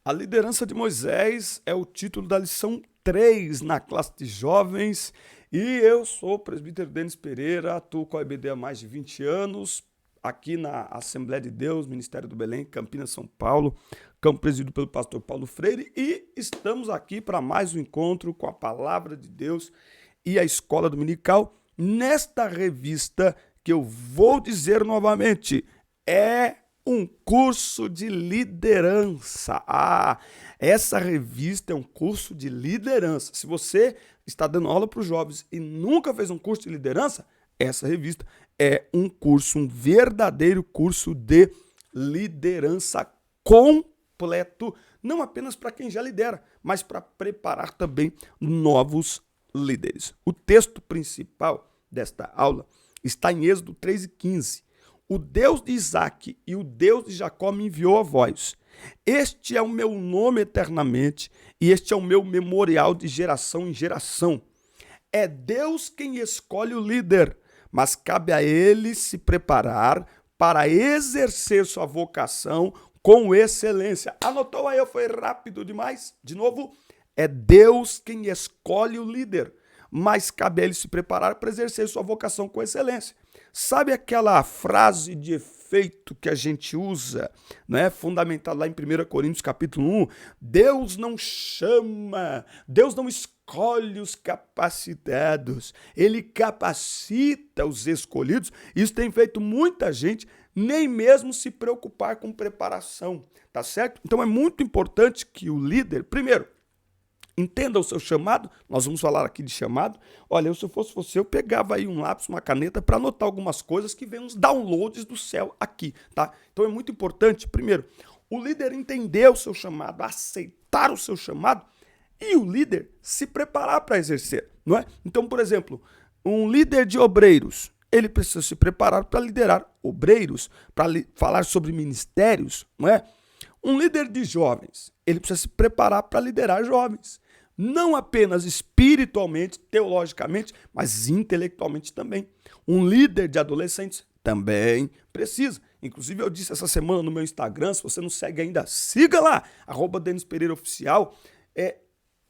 A liderança de Moisés é o título da lição 3 na classe de jovens e eu sou o presbítero Denis Pereira, atuo com a IBD há mais de 20 anos, aqui na Assembleia de Deus, Ministério do Belém, Campinas, São Paulo, campo presidido pelo pastor Paulo Freire, e estamos aqui para mais um encontro com a Palavra de Deus e a Escola Dominical, nesta revista que eu vou dizer novamente, é um curso de liderança. Essa revista é um curso de liderança. Se você está dando aula para os jovens e nunca fez um curso de liderança, essa revista é um curso, um verdadeiro curso de liderança completo, não apenas para quem já lidera, mas para preparar também novos líderes. O texto principal desta aula está em Êxodo 3:15. O Deus de Isaac e o Deus de Jacó me enviou a vós. Este é o meu nome eternamente e este é o meu memorial de geração em geração. É Deus quem escolhe o líder, mas cabe a ele se preparar para exercer sua vocação com excelência. Anotou aí, foi rápido demais? De novo, é Deus quem escolhe o líder, mas cabe a ele se preparar para exercer sua vocação com excelência. Sabe aquela frase de efeito que a gente usa, né, fundamentada lá em 1 Coríntios capítulo 1? Deus não chama, Deus não escolhe os capacitados, Ele capacita os escolhidos. Isso tem feito muita gente nem mesmo se preocupar com preparação, tá certo? Então é muito importante que o líder, primeiro, entenda o seu chamado. Nós vamos falar aqui de chamado. Olha, se eu fosse você, eu pegava aí um lápis, uma caneta para anotar algumas coisas que vêm uns downloads do céu aqui, tá? Então é muito importante, primeiro, o líder entender o seu chamado, aceitar o seu chamado e o líder se preparar para exercer, não é? Então, por exemplo, um líder de obreiros, ele precisa se preparar para liderar obreiros, para falar sobre ministérios, não é? Um líder de jovens, ele precisa se preparar para liderar jovens. Não apenas espiritualmente, teologicamente, mas intelectualmente também. Um líder de adolescentes também precisa. Inclusive, eu disse essa semana no meu Instagram, se você não segue ainda, siga lá, @Denis Pereira Oficial.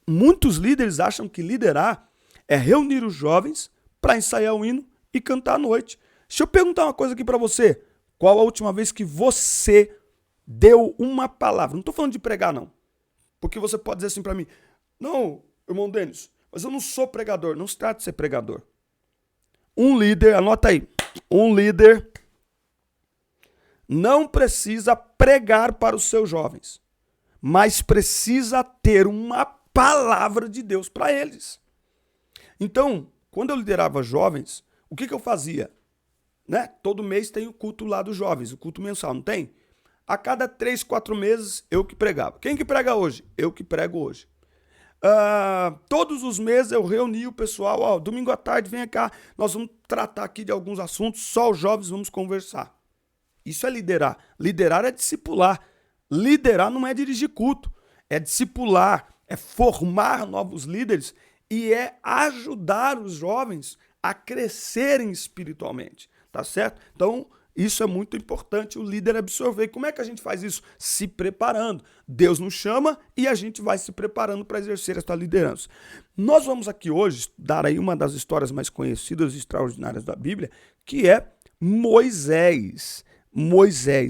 Muitos líderes acham que liderar é reunir os jovens para ensaiar o hino e cantar à noite. Deixa eu perguntar uma coisa aqui para você. Qual a última vez que você deu uma palavra? Não estou falando de pregar, não. Porque você pode dizer assim para mim: não, irmão Denis, mas eu não sou pregador. Não se trata de ser pregador. Um líder, anota aí, um líder não precisa pregar para os seus jovens, mas precisa ter uma palavra de Deus para eles. Então, quando eu liderava jovens, o que eu fazia? Né? Todo mês tem o culto lá dos jovens, o culto mensal, não tem? A cada 3, 4 meses, eu que pregava. Quem que prega hoje? Eu que prego hoje. Todos os meses eu reuni o pessoal, domingo à tarde, vem cá, nós vamos tratar aqui de alguns assuntos, só os jovens vamos conversar. Isso é liderar. Liderar é discipular. Liderar não é dirigir culto, é discipular, é formar novos líderes e é ajudar os jovens a crescerem espiritualmente, tá certo? Então, isso é muito importante, o líder absorver. Como é que a gente faz isso? Se preparando. Deus nos chama e a gente vai se preparando para exercer essa liderança. Nós vamos aqui hoje estudar aí uma das histórias mais conhecidas e extraordinárias da Bíblia, que é Moisés.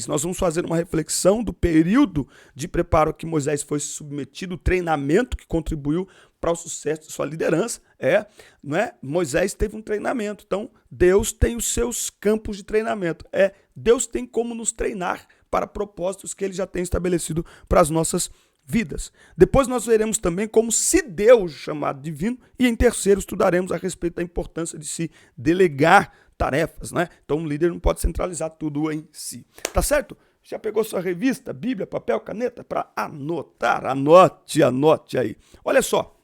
Nós vamos fazer uma reflexão do período de preparo que Moisés foi submetido, o treinamento que contribuiu para o sucesso de sua liderança. Não é? Moisés teve um treinamento, então Deus tem os seus campos de treinamento. Deus tem como nos treinar para propósitos que ele já tem estabelecido para as nossas vidas. Depois nós veremos também como se deu o chamado divino e em terceiro estudaremos a respeito da importância de se delegar tarefas, né? Então um líder não pode centralizar tudo em si. Tá certo? Já pegou sua revista, Bíblia, papel, caneta para anotar? Anote aí. Olha só.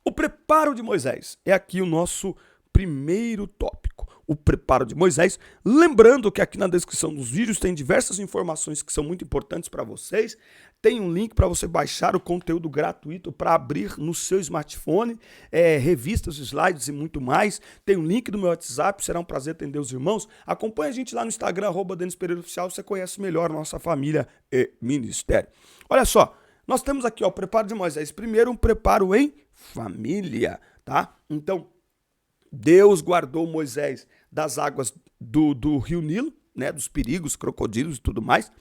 O preparo de Moisés é aqui o nosso primeiro tópico. O preparo de Moisés. Lembrando que aqui na descrição dos vídeos tem diversas informações que são muito importantes para vocês. Tem um link para você baixar o conteúdo gratuito para abrir no seu smartphone, revistas, slides e muito mais. Tem um link do meu WhatsApp, será um prazer atender os irmãos. Acompanhe a gente lá no Instagram, @Denis Pereira Oficial, você conhece melhor a nossa família e ministério. Olha só, nós temos aqui, ó, o preparo de Moisés. Primeiro, um preparo em família, tá? Então, Deus guardou Moisés das águas do rio Nilo, né, dos perigos, crocodilos e tudo mais.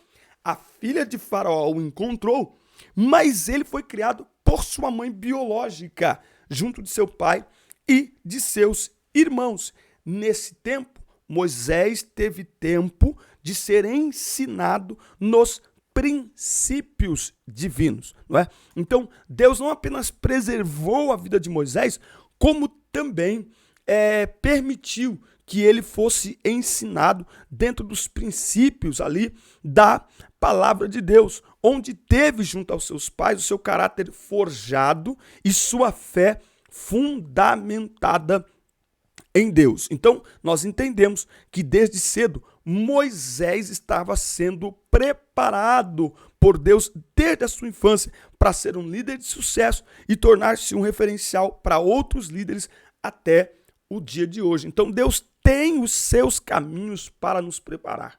A filha de Faraó o encontrou, mas ele foi criado por sua mãe biológica, junto de seu pai e de seus irmãos. Nesse tempo, Moisés teve tempo de ser ensinado nos princípios divinos, não é? Então, Deus não apenas preservou a vida de Moisés, como também permitiu que ele fosse ensinado dentro dos princípios ali da palavra de Deus, onde teve junto aos seus pais o seu caráter forjado e sua fé fundamentada em Deus. Então, nós entendemos que desde cedo Moisés estava sendo preparado por Deus desde a sua infância para ser um líder de sucesso e tornar-se um referencial para outros líderes até o dia de hoje. Então, Deus tem os seus caminhos para nos preparar.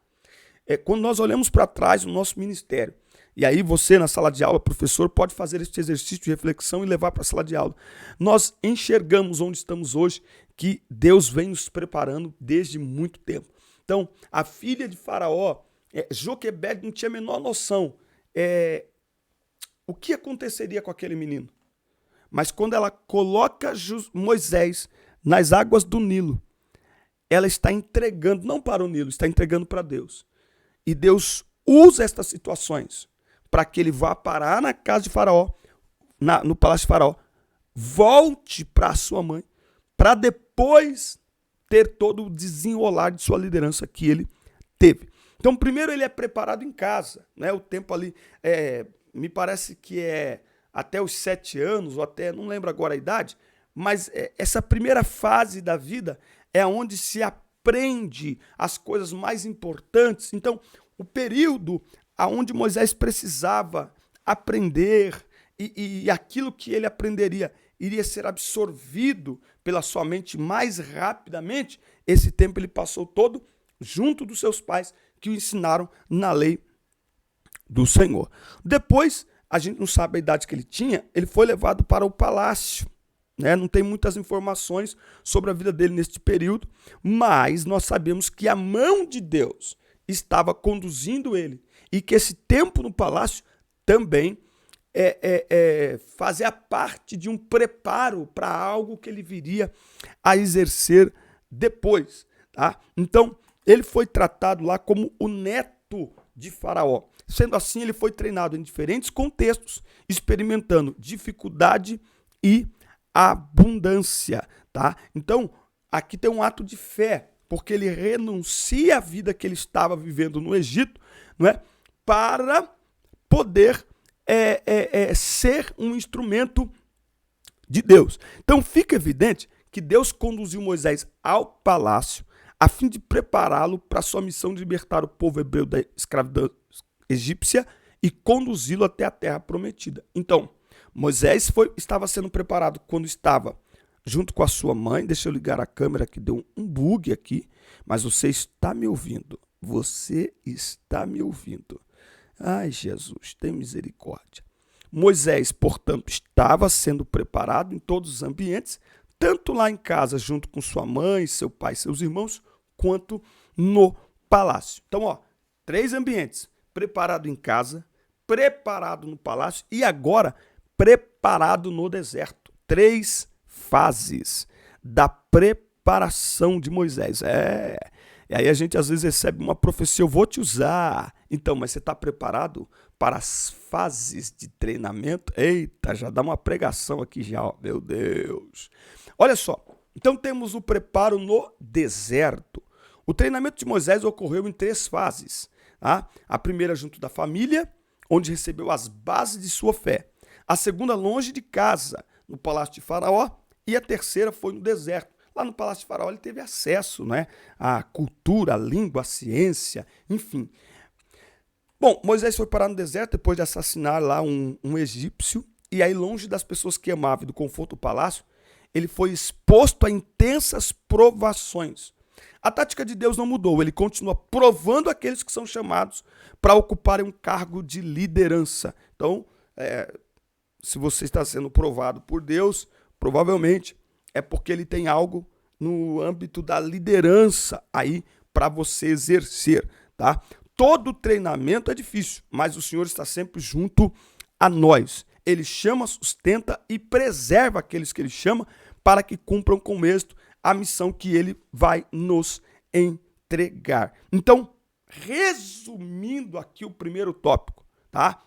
Quando nós olhamos para trás no nosso ministério, e aí você na sala de aula, professor, pode fazer este exercício de reflexão e levar para a sala de aula. Nós enxergamos onde estamos hoje, que Deus vem nos preparando desde muito tempo. Então, a filha de Faraó, Joquebede, não tinha a menor noção o que aconteceria com aquele menino. Mas quando ela coloca Moisés nas águas do Nilo, ela está entregando, não para o Nilo, está entregando para Deus. E Deus usa estas situações para que ele vá parar na casa de Faraó, no palácio de Faraó, volte para a sua mãe, para depois ter todo o desenrolar de sua liderança que ele teve. Então, primeiro ele é preparado em casa, né? O tempo ali, me parece que é até os 7 anos, ou até, não lembro agora a idade, mas essa primeira fase da vida é onde se aprende as coisas mais importantes. Então, o período onde Moisés precisava aprender e aquilo que ele aprenderia iria ser absorvido pela sua mente mais rapidamente, esse tempo ele passou todo junto dos seus pais que o ensinaram na lei do Senhor. Depois, a gente não sabe a idade que ele tinha, ele foi levado para o palácio. Não tem muitas informações sobre a vida dele neste período, mas nós sabemos que a mão de Deus estava conduzindo ele e que esse tempo no palácio também fazia parte de um preparo para algo que ele viria a exercer depois. Tá? Então, ele foi tratado lá como o neto de Faraó. Sendo assim, ele foi treinado em diferentes contextos, experimentando dificuldade e abundância. Tá? Então, aqui tem um ato de fé, porque ele renuncia à vida que ele estava vivendo no Egito, não é? Para poder ser um instrumento de Deus. Então fica evidente que Deus conduziu Moisés ao palácio a fim de prepará-lo para a sua missão de libertar o povo hebreu da escravidão egípcia e conduzi-lo até a terra prometida. Então, Moisés estava sendo preparado quando estava junto com a sua mãe. Deixa eu ligar a câmera que deu um bug aqui, mas você está me ouvindo. Você está me ouvindo. Ai, Jesus, tem misericórdia. Moisés, portanto, estava sendo preparado em todos os ambientes, tanto lá em casa, junto com sua mãe, seu pai, seus irmãos, quanto no palácio. Então, 3 ambientes: preparado em casa, preparado no palácio e agora preparado no deserto. 3 fases da preparação de Moisés. E aí a gente às vezes recebe uma profecia: eu vou te usar. Então, mas você está preparado para as fases de treinamento? Eita, já dá uma pregação aqui já, meu Deus. Olha só, então temos o preparo no deserto. O treinamento de Moisés ocorreu em 3 fases. Tá? A primeira junto da família, onde recebeu as bases de sua fé. A segunda longe de casa, no palácio de Faraó. E a terceira foi no deserto. Lá no Palácio de Faraó ele teve acesso, né, à cultura, à língua, à ciência, enfim. Bom, Moisés foi parar no deserto depois de assassinar lá um egípcio, e aí longe das pessoas que amava e do conforto do palácio, ele foi exposto a intensas provações. A tática de Deus não mudou, ele continua provando aqueles que são chamados para ocuparem um cargo de liderança. Então, se você está sendo provado por Deus, provavelmente é porque ele tem algo no âmbito da liderança aí para você exercer, tá? Todo treinamento é difícil, mas o Senhor está sempre junto a nós. Ele chama, sustenta e preserva aqueles que ele chama para que cumpram com êxito a missão que ele vai nos entregar. Então, resumindo aqui o primeiro tópico, tá?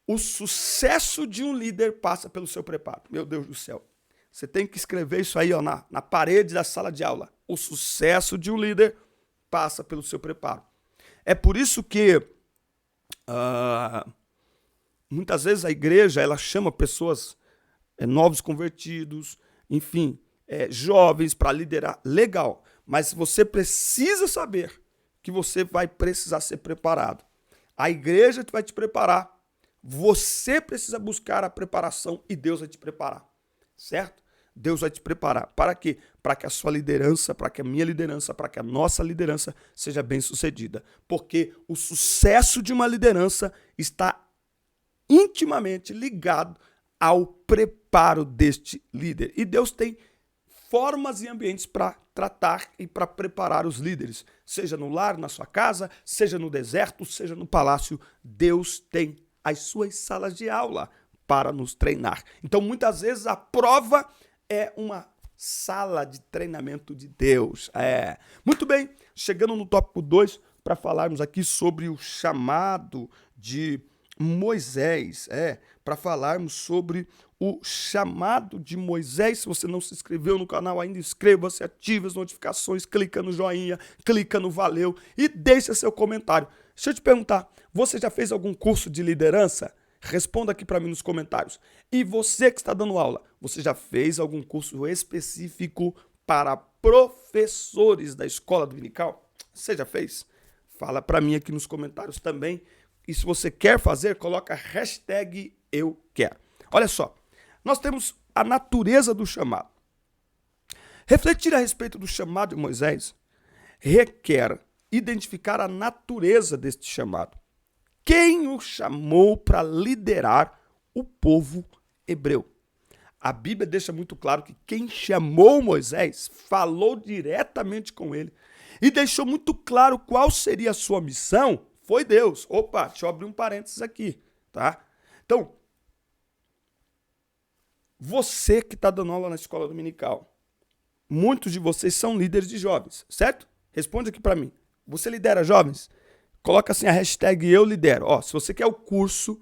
O sucesso de um líder passa pelo seu preparo. Meu Deus do céu. Você tem que escrever isso aí, ó, na parede da sala de aula. O sucesso de um líder passa pelo seu preparo. É por isso que muitas vezes a igreja ela chama pessoas, novos convertidos, enfim, jovens para liderar. Legal, mas você precisa saber que você vai precisar ser preparado. A igreja vai te preparar. Você precisa buscar a preparação e Deus vai te preparar, certo? Deus vai te preparar. Para quê? Para que a sua liderança, para que a minha liderança, para que a nossa liderança seja bem sucedida. Porque o sucesso de uma liderança está intimamente ligado ao preparo deste líder. E Deus tem formas e ambientes para tratar e para preparar os líderes. Seja no lar, na sua casa, seja no deserto, seja no palácio. Deus tem as suas salas de aula para nos treinar. Então, muitas vezes, a prova é uma sala de treinamento de Deus. Muito bem, chegando no tópico 2, para falarmos aqui sobre o chamado de Moisés. Para falarmos sobre o chamado de Moisés. Se você não se inscreveu no canal ainda, inscreva-se, ative as notificações, clica no joinha, clica no valeu e deixa seu comentário. Deixa eu te perguntar, você já fez algum curso de liderança? Responda aqui para mim nos comentários. E você que está dando aula, você já fez algum curso específico para professores da escola dominical? Você já fez? Fala para mim aqui nos comentários também. E se você quer fazer, coloca hashtag eu quero. Olha só, nós temos a natureza do chamado. Refletir a respeito do chamado de Moisés requer identificar a natureza deste chamado. Quem o chamou para liderar o povo hebreu? A Bíblia deixa muito claro que quem chamou Moisés falou diretamente com ele e deixou muito claro qual seria a sua missão. Foi Deus. Opa, deixa eu abrir um parênteses aqui, tá? Então, você que está dando aula na escola dominical, muitos de vocês são líderes de jovens, certo? Responde aqui para mim. Você lidera jovens? Coloca assim a hashtag eu lidero. Se você quer o curso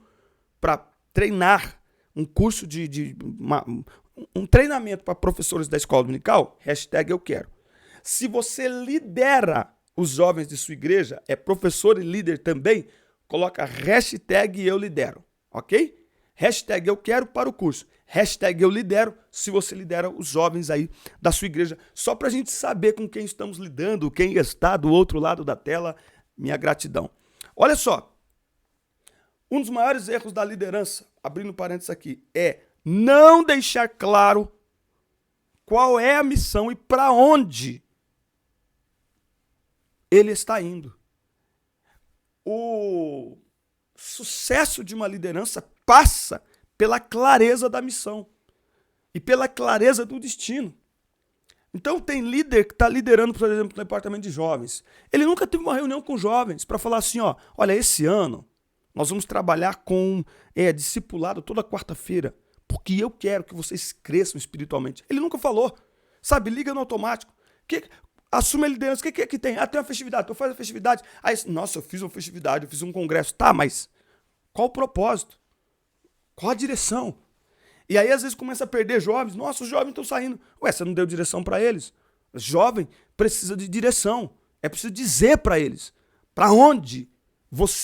para treinar, um curso um treinamento para professores da escola dominical, hashtag eu quero. Se você lidera os jovens de sua igreja, é professor e líder também, coloca hashtag eu lidero, ok? Hashtag eu quero para o curso. Hashtag eu lidero, se você lidera os jovens aí da sua igreja. Só para a gente saber com quem estamos lidando, quem está do outro lado da tela, minha gratidão. Olha só, um dos maiores erros da liderança, abrindo parênteses aqui, é não deixar claro qual é a missão e para onde ele está indo. O sucesso de uma liderança passa pela clareza da missão e pela clareza do destino. Então tem líder que está liderando, por exemplo, no departamento de jovens. Ele nunca teve uma reunião com jovens para falar assim, olha, esse ano nós vamos trabalhar com discipulado toda quarta-feira, porque eu quero que vocês cresçam espiritualmente. Ele nunca falou, sabe, liga no automático. Assume a liderança, o que é que tem? Tem uma festividade, então faz a festividade. Aí, nossa, eu fiz uma festividade, eu fiz um congresso. Tá, mas qual o propósito? Qual a direção? E aí, às vezes, começa a perder jovens. Nossa, os jovens estão saindo. Ué, você não deu direção para eles? O jovem precisa de direção. É preciso dizer para eles para onde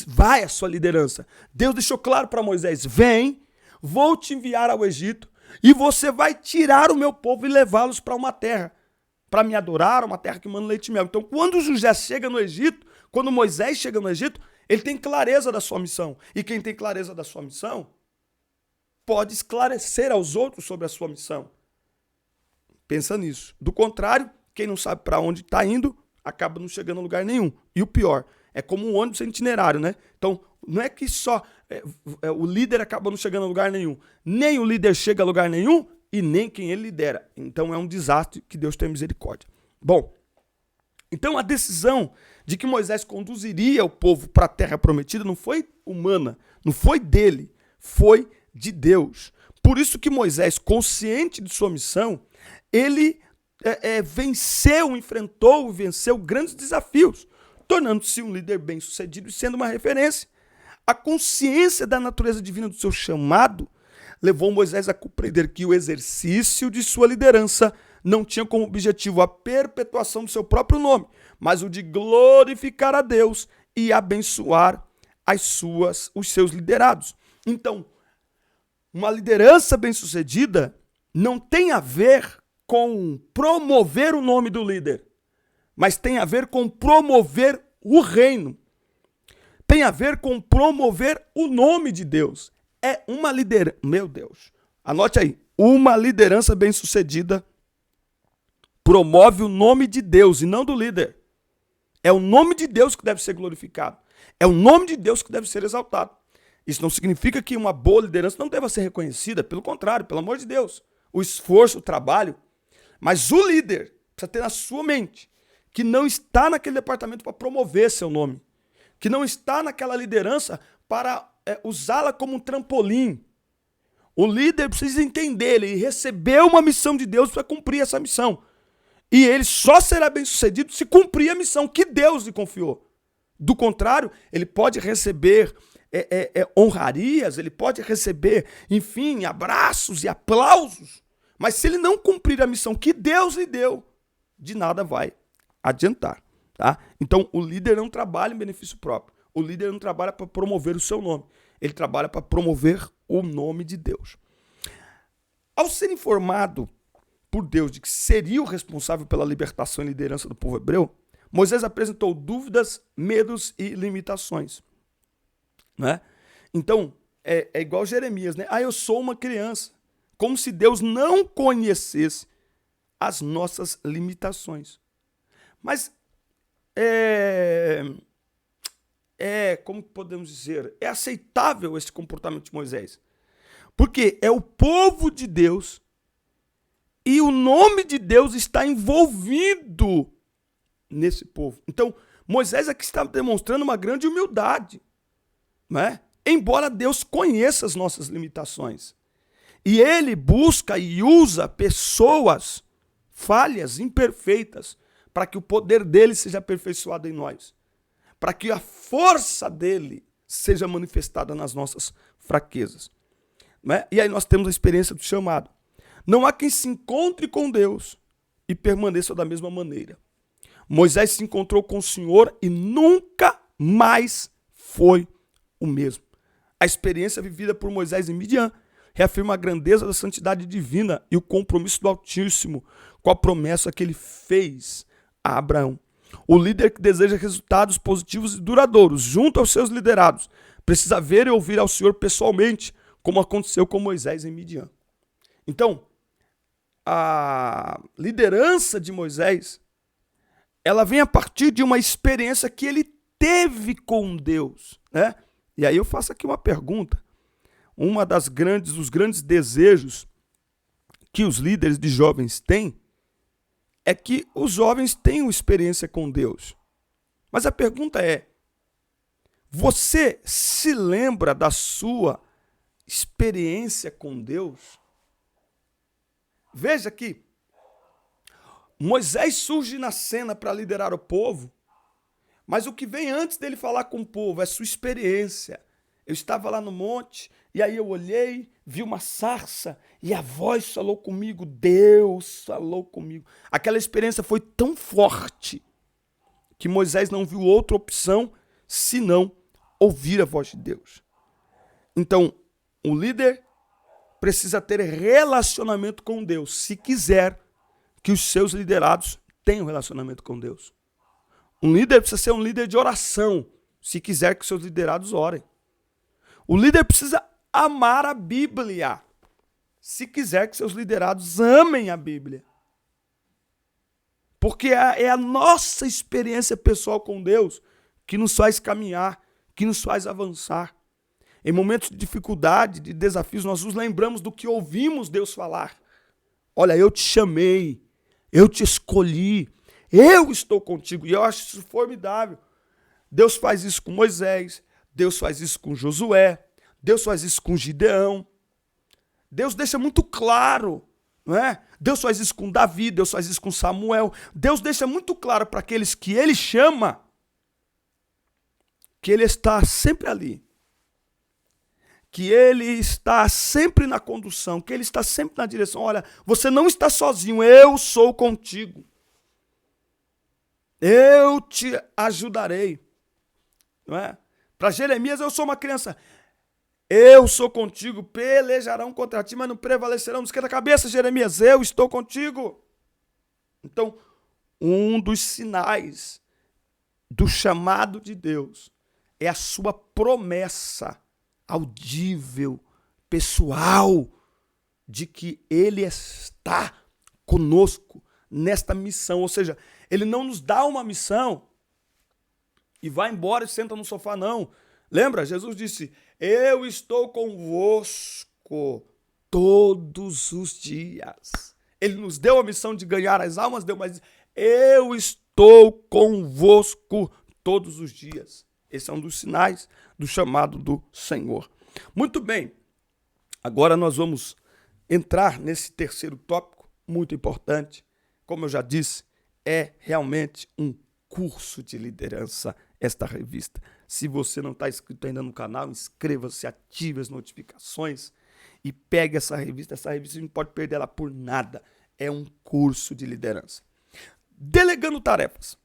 vai a sua liderança. Deus deixou claro para Moisés, vem, vou te enviar ao Egito e você vai tirar o meu povo e levá-los para uma terra, para me adorar, uma terra que manda leite e mel. Então, quando José chega no Egito, quando Moisés chega no Egito, ele tem clareza da sua missão. E quem tem clareza da sua missão pode esclarecer aos outros sobre a sua missão. Pensa nisso. Do contrário, quem não sabe para onde está indo, acaba não chegando a lugar nenhum. E o pior, é como um ônibus sem itinerário, né? Então, não é que só o líder acaba não chegando a lugar nenhum. Nem o líder chega a lugar nenhum e nem quem ele lidera. Então é um desastre, que Deus tenha misericórdia. Bom, então a decisão de que Moisés conduziria o povo para a terra prometida não foi humana, não foi dele, foi de Deus. Por isso que Moisés, consciente de sua missão, ele enfrentou e venceu grandes desafios, tornando-se um líder bem-sucedido e sendo uma referência. A consciência da natureza divina do seu chamado levou Moisés a compreender que o exercício de sua liderança não tinha como objetivo a perpetuação do seu próprio nome, mas o de glorificar a Deus e abençoar os seus liderados. Então, uma liderança bem-sucedida não tem a ver com promover o nome do líder, mas tem a ver com promover o reino. Tem a ver com promover o nome de Deus. É uma liderança, meu Deus, anote aí, uma liderança bem-sucedida promove o nome de Deus e não do líder. É o nome de Deus que deve ser glorificado. É o nome de Deus que deve ser exaltado. Isso não significa que uma boa liderança não deva ser reconhecida, pelo contrário, pelo amor de Deus. O esforço, o trabalho. Mas o líder precisa ter na sua mente que não está naquele departamento para promover seu nome. Que não está naquela liderança para usá-la como um trampolim. O líder precisa entender, ele recebeu uma missão de Deus para cumprir essa missão. E ele só será bem-sucedido se cumprir a missão que Deus lhe confiou. Do contrário, ele pode receber honrarias, ele pode receber, enfim, abraços e aplausos, mas se ele não cumprir a missão que Deus lhe deu, de nada vai adiantar. Tá? Então, o líder não trabalha em benefício próprio. O líder não trabalha para promover o seu nome. Ele trabalha para promover o nome de Deus. Ao ser informado por Deus de que seria o responsável pela libertação e liderança do povo hebreu, Moisés apresentou dúvidas, medos e limitações. Né? Então, é igual Jeremias, né? Eu sou uma criança. Como se Deus não conhecesse as nossas limitações. Mas, como podemos dizer, é aceitável esse comportamento de Moisés. Porque é o povo de Deus e o nome de Deus está envolvido nesse povo. Então, Moisés aqui está demonstrando uma grande humildade, né? Embora Deus conheça as nossas limitações. E ele busca e usa pessoas falhas, imperfeitas, para que o poder dele seja aperfeiçoado em nós. Para que a força dele seja manifestada nas nossas fraquezas. Né? E aí nós temos a experiência do chamado. Não há quem se encontre com Deus e permaneça da mesma maneira. Moisés se encontrou com o Senhor e nunca mais foi o mesmo. A experiência vivida por Moisés em Midian reafirma a grandeza da santidade divina e o compromisso do Altíssimo com a promessa que ele fez a Abraão. O líder que deseja resultados positivos e duradouros junto aos seus liderados precisa ver e ouvir ao Senhor pessoalmente, como aconteceu com Moisés em Midian. Então, a liderança de Moisés, ela vem a partir de uma experiência que ele teve com Deus, né? E aí eu faço aqui uma pergunta. Dos grandes desejos que os líderes de jovens têm é que os jovens tenham experiência com Deus. Mas a pergunta é: você se lembra da sua experiência com Deus? Veja que Moisés surge na cena para liderar o povo, mas o que vem antes dele falar com o povo é sua experiência. Eu estava lá no monte, e aí eu olhei, vi uma sarça, e a voz falou comigo, Deus falou comigo. Aquela experiência foi tão forte que Moisés não viu outra opção senão ouvir a voz de Deus. Então, o líder precisa ter relacionamento com Deus, se quiser que os seus liderados tenham relacionamento com Deus. Um líder precisa ser um líder de oração, se quiser que os seus liderados orem. O líder precisa amar a Bíblia, se quiser que seus liderados amem a Bíblia. Porque é a nossa experiência pessoal com Deus que nos faz caminhar, que nos faz avançar. Em momentos de dificuldade, de desafios, nós nos lembramos do que ouvimos Deus falar. Olha, eu te chamei, eu te escolhi, eu estou contigo. E eu acho isso formidável. Deus faz isso com Moisés, Deus faz isso com Josué, Deus faz isso com Gideão. Deus deixa muito claro, não é? Deus faz isso com Davi, Deus faz isso com Samuel. Deus deixa muito claro para aqueles que ele chama que ele está sempre ali. Que ele está sempre na condução, que ele está sempre na direção. Olha, você não está sozinho, eu sou contigo. Eu te ajudarei. Não é? Para Jeremias, eu sou uma criança. Eu sou contigo, pelejarão contra ti, mas não prevalecerão. Não esquenta a cabeça, Jeremias, eu estou contigo. Então, um dos sinais do chamado de Deus é a sua promessa audível, pessoal, de que ele está conosco nesta missão. Ou seja, ele não nos dá uma missão e vai embora e senta no sofá, não. Lembra? Jesus disse, eu estou convosco todos os dias. Ele nos deu a missão de ganhar as almas, mas eu estou convosco todos os dias. Esse é um dos sinais do chamado do Senhor. Muito bem, agora nós vamos entrar nesse terceiro tópico, muito importante. Como eu já disse, é realmente um curso de liderança esta revista. Se você não está inscrito ainda no canal, inscreva-se, ative as notificações e pegue essa revista. Essa revista a gente pode perder ela por nada. É um curso de liderança. Delegando tarefas.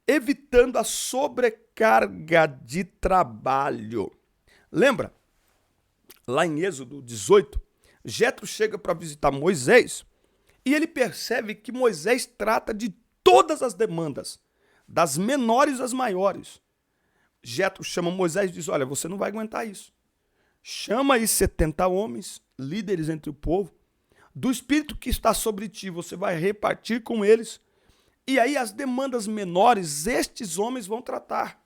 Evitando a sobrecarga de trabalho. Lembra? Lá em Êxodo 18, Jetro chega para visitar Moisés e ele percebe que Moisés trata de todas as demandas, das menores às maiores. Jetro chama Moisés e diz, olha, você não vai aguentar isso. Chama aí 70 homens, líderes entre o povo, do espírito que está sobre ti, você vai repartir com eles. E aí as demandas menores, estes homens vão tratar.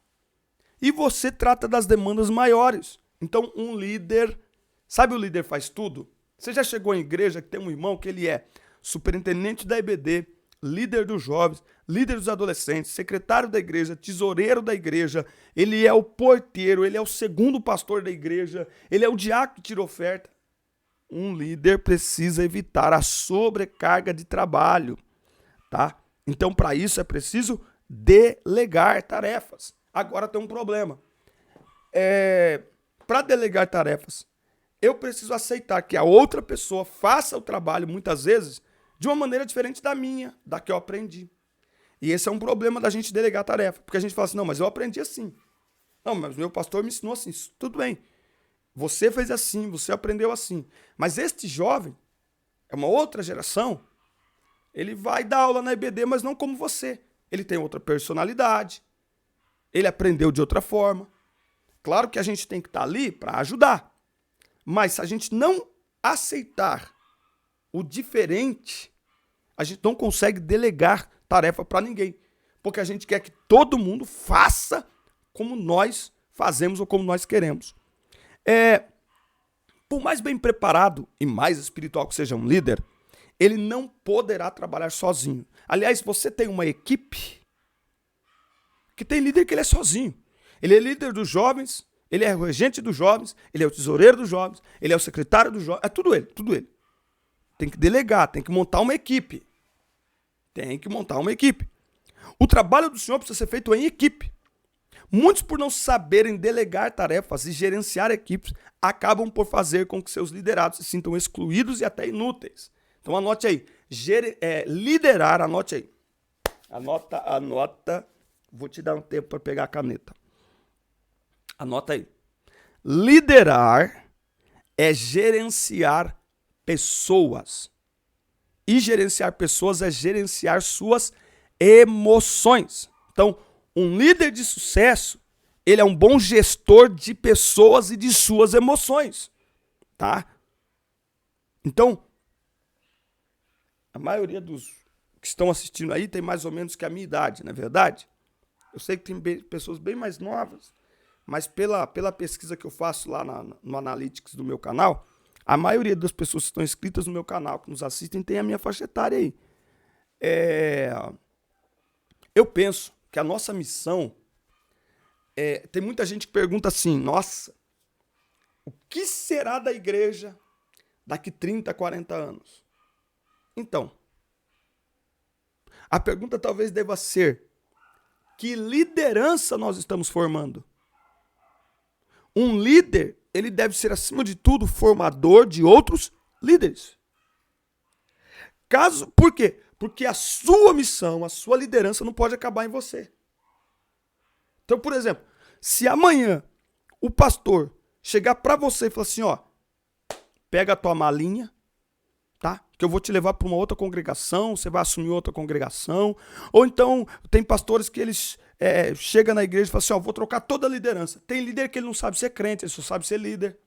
E você trata das demandas maiores. Então um líder, sabe o líder faz tudo? Você já chegou em igreja que tem um irmão que ele é superintendente da EBD, líder dos jovens, líder dos adolescentes, secretário da igreja, tesoureiro da igreja, ele é o porteiro, ele é o segundo pastor da igreja, ele é o diácono que tira oferta. Um líder precisa evitar a sobrecarga de trabalho, tá? Então, para isso é preciso delegar tarefas. Agora tem um problema. Para delegar tarefas, eu preciso aceitar que a outra pessoa faça o trabalho, muitas vezes, de uma maneira diferente da minha, da que eu aprendi. E esse é um problema da gente delegar tarefa. Porque a gente fala assim, não, mas eu aprendi assim. Não, mas meu pastor me ensinou assim. Tudo bem. Você fez assim, você aprendeu assim. Mas este jovem, é uma outra geração, ele vai dar aula na EBD, mas não como você. Ele tem outra personalidade. Ele aprendeu de outra forma. Claro que a gente tem que estar ali para ajudar. Mas se a gente não aceitar o diferente, a gente não consegue delegar tarefa para ninguém. Porque a gente quer que todo mundo faça como nós fazemos ou como nós queremos. Por mais bem preparado e mais espiritual que seja um líder, ele não poderá trabalhar sozinho. Aliás, você tem uma equipe que tem líder que ele é sozinho. Ele é líder dos jovens, ele é o regente dos jovens, ele é o tesoureiro dos jovens, ele é o secretário dos jovens, é tudo ele, tudo ele. Tem que delegar, tem que montar uma equipe. Tem que montar uma equipe. O trabalho do Senhor precisa ser feito em equipe. Muitos, por não saberem delegar tarefas e gerenciar equipes, acabam por fazer com que seus liderados se sintam excluídos e até inúteis. Então anote aí, liderar, anote aí. Anota. Vou te dar um tempo para pegar a caneta. Anota aí. Liderar é gerenciar pessoas. E gerenciar pessoas é gerenciar suas emoções. Então, um líder de sucesso, ele é um bom gestor de pessoas e de suas emoções, tá? Então, a maioria dos que estão assistindo aí tem mais ou menos que a minha idade, não é verdade? Eu sei que tem pessoas bem mais novas, mas pela pesquisa que eu faço lá no Analytics do meu canal, a maioria das pessoas que estão inscritas no meu canal, que nos assistem, tem a minha faixa etária aí. Eu penso que a nossa missão... tem muita gente que pergunta assim, nossa, o que será da igreja daqui 30, 40 anos? Então, a pergunta talvez deva ser, que liderança nós estamos formando? Um líder, ele deve ser, acima de tudo, formador de outros líderes. Por quê? Porque a sua missão, a sua liderança não pode acabar em você. Então, por exemplo, se amanhã o pastor chegar para você e falar assim, ó, pega a tua malinha, tá? Que eu vou te levar para uma outra congregação, você vai assumir outra congregação. Ou então, tem pastores que eles chegam na igreja e falam assim, ó, vou trocar toda a liderança. Tem líder que ele não sabe ser crente, ele só sabe ser líder.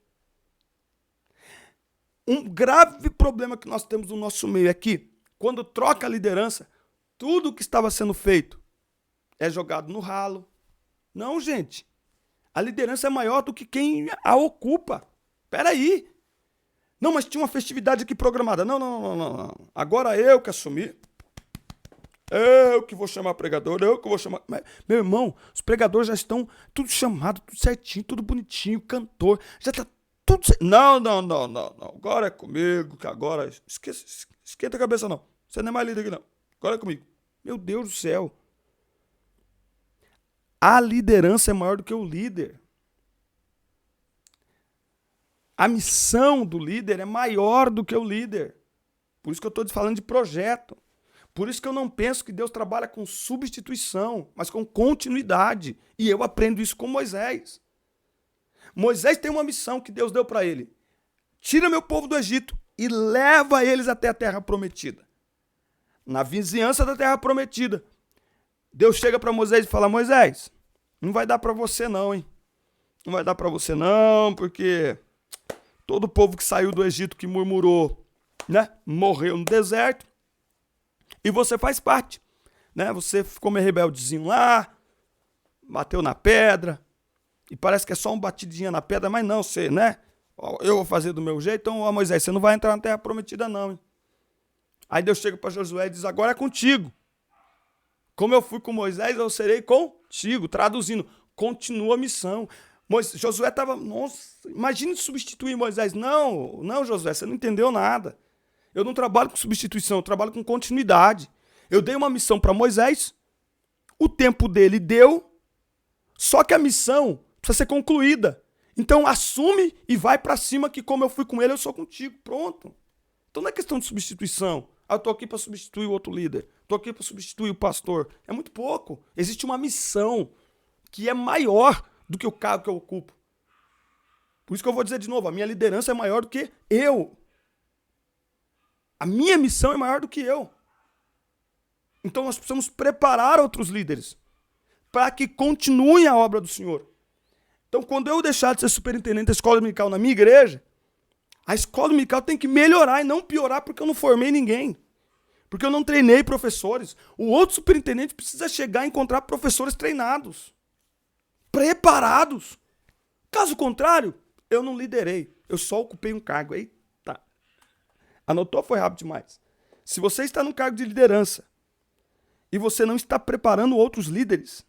Um grave problema que nós temos no nosso meio é que, quando troca a liderança, tudo que estava sendo feito é jogado no ralo. Não, gente. A liderança é maior do que quem a ocupa. Peraí. Não, mas tinha uma festividade aqui programada. Não. Agora eu que assumi. Eu que vou chamar pregador, eu que vou chamar... Meu irmão, os pregadores já estão tudo chamado, tudo certinho, tudo bonitinho, cantor. Já tá tudo certo. Não. Agora é comigo, que agora... Esquenta a cabeça, não. Você não é mais líder aqui, não. Agora é comigo. Meu Deus do céu. A liderança é maior do que o líder. A missão do líder é maior do que o líder. Por isso que eu estou falando de projeto. Por isso que eu não penso que Deus trabalha com substituição, mas com continuidade. E eu aprendo isso com Moisés. Moisés tem uma missão que Deus deu para ele. Tira meu povo do Egito e leva eles até a terra prometida. Na vizinhança da terra prometida. Deus chega para Moisés e fala, Moisés, não vai dar para você não, hein? Não vai dar para você não, porque todo o povo que saiu do Egito, que murmurou, né, morreu no deserto. E você faz parte, né? Você ficou meio rebeldezinho lá, bateu na pedra, e parece que é só um batidinha na pedra, mas não, você, né? Eu vou fazer do meu jeito, então, ó, Moisés, você não vai entrar na terra prometida não, hein? Aí Deus chega para Josué e diz, agora é contigo. Como eu fui com Moisés, eu serei contigo. Traduzindo, continua a missão. Josué estava, nossa, imagine substituir Moisés. Não, Josué, você não entendeu nada. Eu não trabalho com substituição, eu trabalho com continuidade. Eu dei uma missão para Moisés, o tempo dele deu, só que a missão precisa ser concluída. Então assume e vai para cima que como eu fui com ele, eu sou contigo. Pronto. Então não é questão de substituição. Eu estou aqui para substituir o outro líder. Estou aqui para substituir o pastor. É muito pouco. Existe uma missão que é maior do que o cargo que eu ocupo. Por isso que eu vou dizer de novo, a minha liderança é maior do que eu. A minha missão é maior do que eu. Então nós precisamos preparar outros líderes para que continuem a obra do Senhor. Então quando eu deixar de ser superintendente da escola dominical na minha igreja, a escola dominical tem que melhorar e não piorar porque eu não formei ninguém. Porque eu não treinei professores. O outro superintendente precisa chegar e encontrar professores treinados. Preparados. Caso contrário, eu não liderei. Eu só ocupei um cargo. Eita. Anotou? Foi rápido demais. Se você está num cargo de liderança e você não está preparando outros líderes,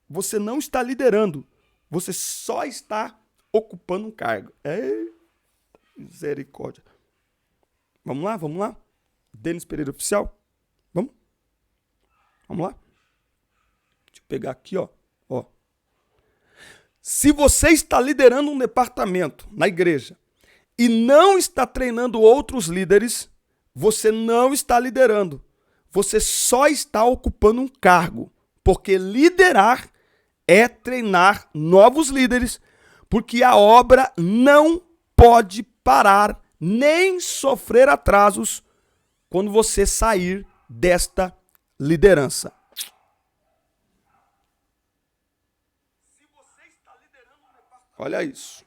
você não está liderando. Você só está ocupando um cargo. Misericórdia. Vamos lá? Denis Pereira Oficial? Vamos lá? Deixa eu pegar aqui, ó. Se você está liderando um departamento na igreja e não está treinando outros líderes, você não está liderando. Você só está ocupando um cargo. Porque liderar é treinar novos líderes, porque a obra não pode parar nem sofrer atrasos quando você sair desta liderança. Olha isso.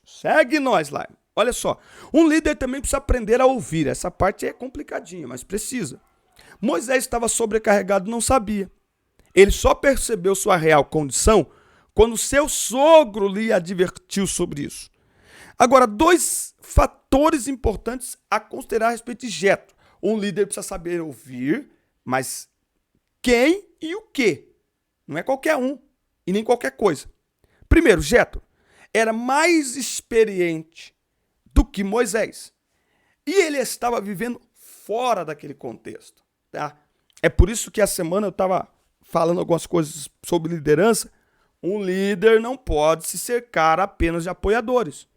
Segue nós lá. Olha só. Um líder também precisa aprender a ouvir. Essa parte é complicadinha, mas precisa. Moisés estava sobrecarregado e não sabia. Ele só percebeu sua real condição quando seu sogro lhe advertiu sobre isso. Agora, 2 fatores importantes a considerar a respeito de Jetro. Um líder precisa saber ouvir, mas quem e o quê? Não é qualquer um e nem qualquer coisa. Primeiro, Jetro era mais experiente do que Moisés. E ele estava vivendo fora daquele contexto. Tá? É por isso que essa semana eu estava falando algumas coisas sobre liderança. Um líder não pode se cercar apenas de apoiadores.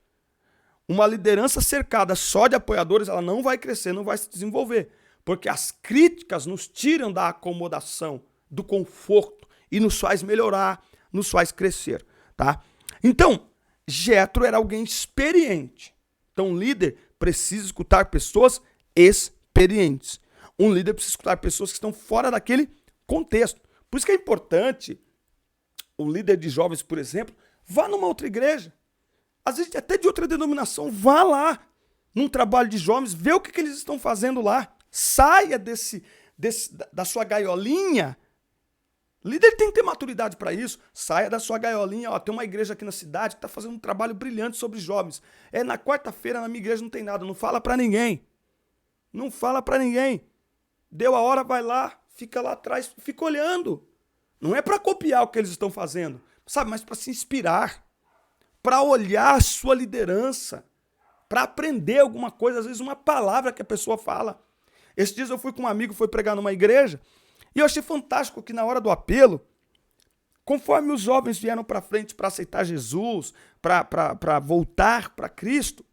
Uma liderança cercada só de apoiadores, ela não vai crescer, não vai se desenvolver. Porque as críticas nos tiram da acomodação, do conforto e nos faz melhorar, nos faz crescer. Tá? Então, Jetro era alguém experiente. Então, um líder precisa escutar pessoas experientes. Um líder precisa escutar pessoas que estão fora daquele contexto. Por isso que é importante, um líder de jovens, por exemplo, vá numa outra igreja. Às vezes até de outra denominação, vá lá num trabalho de jovens, vê o que eles estão fazendo lá. Saia da sua gaiolinha. Líder tem que ter maturidade para isso. Saia da sua gaiolinha. Ó, tem uma igreja aqui na cidade que está fazendo um trabalho brilhante sobre jovens. Na quarta-feira na minha igreja não tem nada. Não fala para ninguém. Não fala para ninguém. Deu a hora, vai lá, fica lá atrás, fica olhando. Não é para copiar o que eles estão fazendo, sabe? Mas para se inspirar, para olhar a sua liderança, para aprender alguma coisa, às vezes uma palavra que a pessoa fala. Esses dias eu fui com um amigo, foi pregar numa igreja, e eu achei fantástico que na hora do apelo, conforme os jovens vieram para frente para aceitar Jesus, para voltar para Cristo,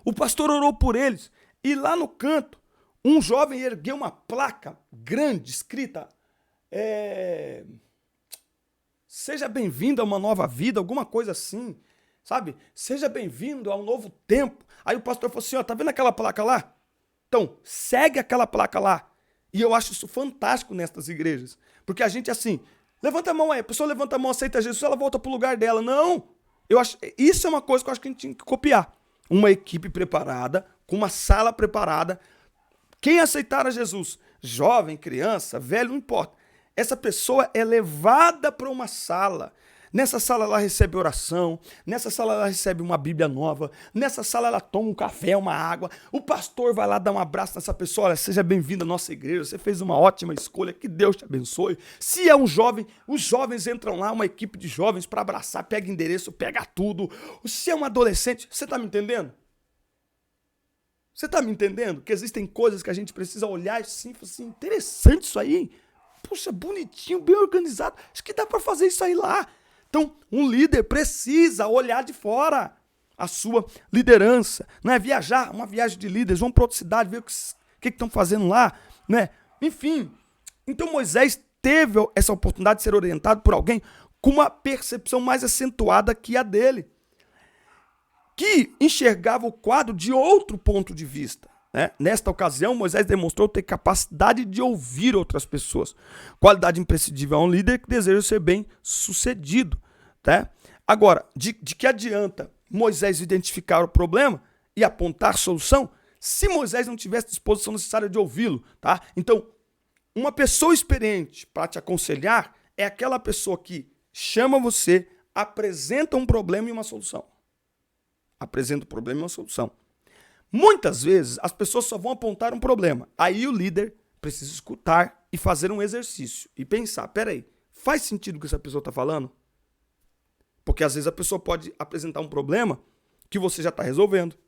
o pastor orou por eles. E lá no canto, um jovem ergueu uma placa grande, escrita, seja bem-vindo a uma nova vida, alguma coisa assim, sabe? Seja bem-vindo a um novo tempo. Aí o pastor falou assim, ó, tá vendo aquela placa lá? Então, segue aquela placa lá. E eu acho isso fantástico nestas igrejas. Porque a gente, assim, levanta a mão aí, a pessoa levanta a mão, aceita Jesus, ela volta pro lugar dela. Não! Isso é uma coisa que eu acho que a gente tinha que copiar. Uma equipe preparada, com uma sala preparada. Quem aceitar a Jesus, jovem, criança, velho, não importa. Essa pessoa é levada para uma sala. Nessa sala ela recebe oração, nessa sala ela recebe uma Bíblia nova, nessa sala ela toma um café, uma água, o pastor vai lá dar um abraço nessa pessoa, olha, seja bem-vindo à nossa igreja, você fez uma ótima escolha, que Deus te abençoe. Se é um jovem, os jovens entram lá, uma equipe de jovens para abraçar, pega endereço, pega tudo. Se é um adolescente, você está me entendendo? Você está me entendendo? Que existem coisas que a gente precisa olhar assim, interessante isso aí, puxa, bonitinho, bem organizado, acho que dá para fazer isso aí lá. Então, um líder precisa olhar de fora a sua liderança. Não é viajar, uma viagem de líderes, vão para outra cidade, ver o que estão fazendo lá, né? Enfim, então Moisés teve essa oportunidade de ser orientado por alguém com uma percepção mais acentuada que a dele, que enxergava o quadro de outro ponto de vista. Né? Nesta ocasião, Moisés demonstrou ter capacidade de ouvir outras pessoas. Qualidade imprescindível a um líder que deseja ser bem sucedido. Tá? Agora, de que adianta Moisés identificar o problema e apontar solução se Moisés não tivesse disposição necessária de ouvi-lo? Tá? Então, uma pessoa experiente para te aconselhar é aquela pessoa que chama você, apresenta um problema e uma solução. Apresenta o problema e uma solução. Muitas vezes as pessoas só vão apontar um problema. Aí o líder precisa escutar e fazer um exercício e pensar, peraí, faz sentido o que essa pessoa está falando? Porque às vezes a pessoa pode apresentar um problema que você já está resolvendo.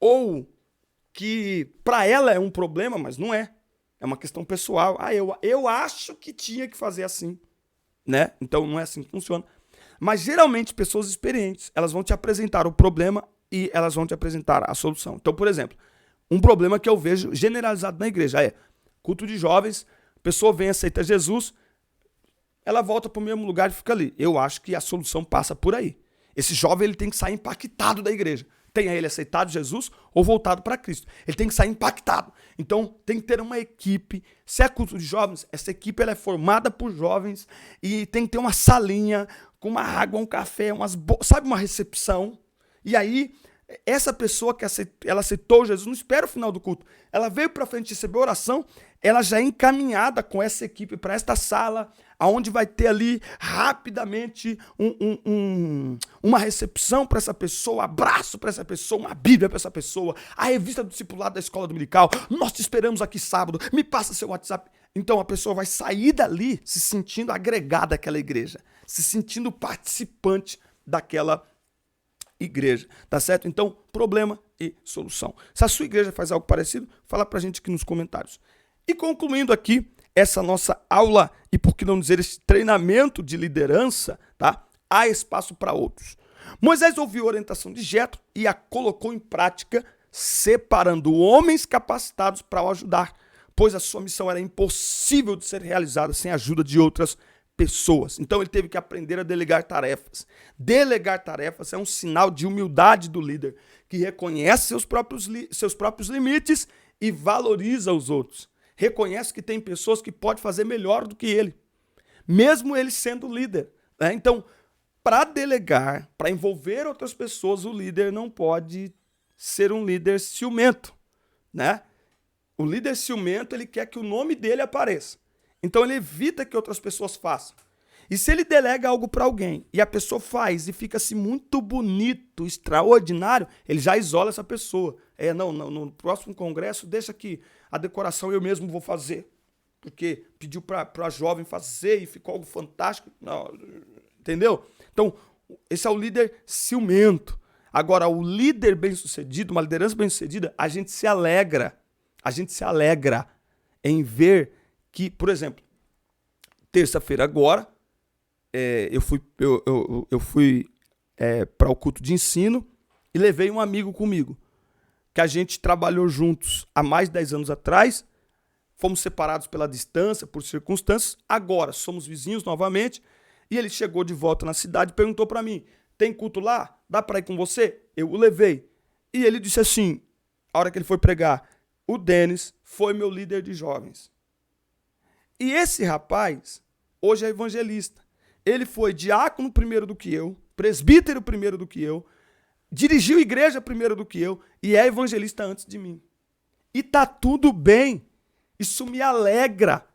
Ou que para ela é um problema, mas não é. É uma questão pessoal. Eu acho que tinha que fazer assim. Né? Então não é assim que funciona. Mas geralmente pessoas experientes, elas vão te apresentar o problema e elas vão te apresentar a solução. Então, por exemplo, um problema que eu vejo generalizado na igreja é culto de jovens, a pessoa vem, aceita Jesus, ela volta para o mesmo lugar e fica ali. Eu acho que a solução passa por aí. Esse jovem ele tem que sair impactado da igreja. Tenha ele aceitado Jesus ou voltado para Cristo. Ele tem que sair impactado. Então, tem que ter uma equipe. Se é culto de jovens, essa equipe ela é formada por jovens e tem que ter uma salinha com uma água, um café, sabe, uma recepção. E aí, essa pessoa que ela aceitou Jesus, não espera o final do culto. Ela veio para frente receber oração, ela já é encaminhada com essa equipe para esta sala. aonde vai ter ali rapidamente uma recepção para essa pessoa, um abraço para essa pessoa, uma Bíblia para essa pessoa, a revista do discipulado da escola dominical, nós te esperamos aqui sábado, me passa seu WhatsApp. Então a pessoa vai sair dali se sentindo agregada àquela igreja, se sentindo participante daquela igreja, tá certo? Então, problema e solução. Se a sua igreja faz algo parecido, fala pra gente aqui nos comentários. E concluindo aqui essa nossa aula, e por que não dizer esse treinamento de liderança, tá? Há espaço para outros. Moisés ouviu a orientação de Jetro e a colocou em prática, separando homens capacitados para o ajudar, pois a sua missão era impossível de ser realizada sem a ajuda de outras pessoas. Então ele teve que aprender a delegar tarefas. Delegar tarefas é um sinal de humildade do líder, que reconhece seus próprios limites e valoriza os outros. Reconhece que tem pessoas que podem fazer melhor do que ele, mesmo ele sendo líder, né? Então, para delegar, para envolver outras pessoas, o líder não pode ser um líder ciumento, né? O líder ciumento, ele quer que o nome dele apareça. Então ele evita que outras pessoas façam. E se ele delega algo para alguém e a pessoa faz e fica assim muito bonito, extraordinário, ele já isola essa pessoa. Não, no próximo congresso deixa que a decoração eu mesmo vou fazer. Porque pediu para a jovem fazer e ficou algo fantástico. Não, entendeu? Então, esse é o líder ciumento. Agora, o líder bem-sucedido, uma liderança bem-sucedida, a gente se alegra em ver que, por exemplo, terça-feira agora, eu fui para o culto de ensino e levei um amigo comigo, que a gente trabalhou juntos há mais de 10 anos atrás, fomos separados pela distância, por circunstâncias, agora somos vizinhos novamente, e ele chegou de volta na cidade e perguntou para mim, tem culto lá? Dá para ir com você? Eu o levei. E ele disse assim, a hora que ele foi pregar, o Denis foi meu líder de jovens. E esse rapaz, hoje é evangelista. Ele foi diácono primeiro do que eu, presbítero primeiro do que eu, dirigiu igreja primeiro do que eu e é evangelista antes de mim. E tá tudo bem. Isso me alegra.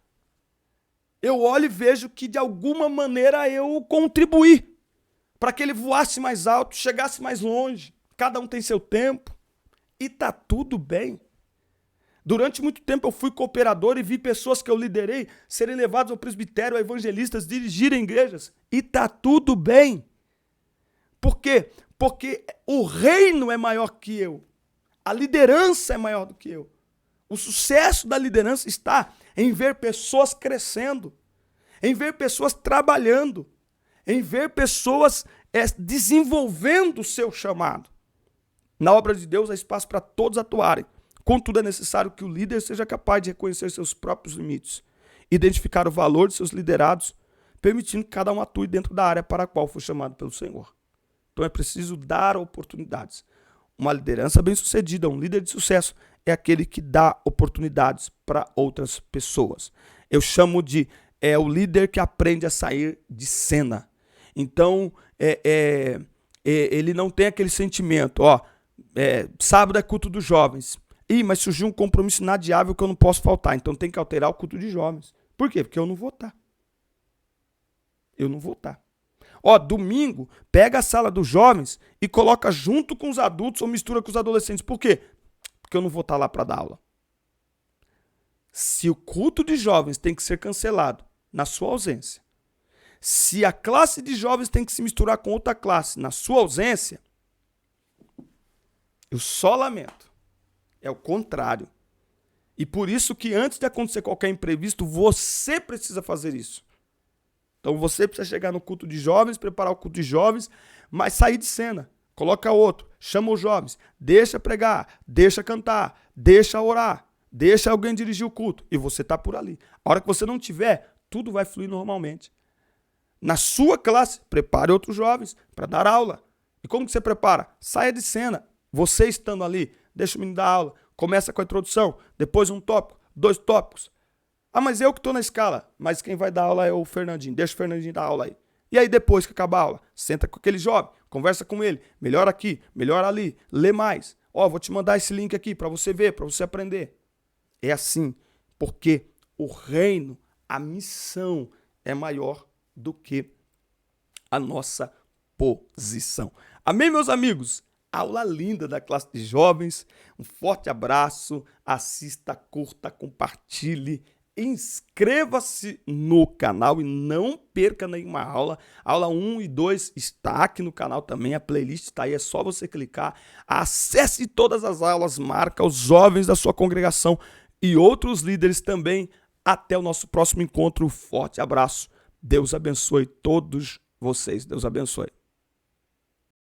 Eu olho e vejo que de alguma maneira eu contribuí para que ele voasse mais alto, chegasse mais longe. Cada um tem seu tempo. E tá tudo bem. Durante muito tempo eu fui cooperador e vi pessoas que eu liderei serem levados ao presbitério, a evangelistas, dirigirem igrejas. E tá tudo bem. Por quê? Porque o reino é maior que eu. A liderança é maior do que eu. O sucesso da liderança está em ver pessoas crescendo, em ver pessoas trabalhando, em ver pessoas desenvolvendo o seu chamado. Na obra de Deus há espaço para todos atuarem. Contudo, é necessário que o líder seja capaz de reconhecer seus próprios limites, identificar o valor de seus liderados, permitindo que cada um atue dentro da área para a qual foi chamado pelo Senhor. Então é preciso dar oportunidades. Uma liderança bem-sucedida, um líder de sucesso, é aquele que dá oportunidades para outras pessoas. Eu chamo de o líder que aprende a sair de cena. Então, ele não tem aquele sentimento, sábado é culto dos jovens. Mas surgiu um compromisso inadiável que eu não posso faltar. Então tem que alterar o culto de jovens. Por quê? Porque eu não vou estar. Domingo, pega a sala dos jovens e coloca junto com os adultos ou mistura com os adolescentes. Por quê? Porque eu não vou estar lá para dar aula. Se o culto de jovens tem que ser cancelado na sua ausência, se a classe de jovens tem que se misturar com outra classe na sua ausência, eu só lamento. É o contrário. E por isso que antes de acontecer qualquer imprevisto, você precisa fazer isso. Então você precisa chegar no culto de jovens, preparar o culto de jovens, mas sair de cena. Coloca outro, chama os jovens, deixa pregar, deixa cantar, deixa orar, deixa alguém dirigir o culto. E você está por ali. A hora que você não tiver, tudo vai fluir normalmente. Na sua classe, prepare outros jovens para dar aula. E como que você prepara? Saia de cena. Você estando ali, deixa o menino dar aula, começa com a introdução, depois um tópico, 2 tópicos. Mas eu que estou na escala, mas quem vai dar aula é o Fernandinho, deixa o Fernandinho dar aula aí. E aí depois que acabar a aula, senta com aquele jovem, conversa com ele, melhor aqui, melhor ali, lê mais. Vou te mandar esse link aqui para você ver, para você aprender. É assim, porque o reino, a missão, é maior do que a nossa posição. Amém, meus amigos? Aula linda da classe de jovens. Um forte abraço. Assista, curta, compartilhe. Inscreva-se no canal e não perca nenhuma aula. Aula 1 e 2 está aqui no canal também. A playlist está aí, é só você clicar. Acesse todas as aulas, marca os jovens da sua congregação e outros líderes também. Até o nosso próximo encontro. Forte abraço. Deus abençoe todos vocês. Deus abençoe.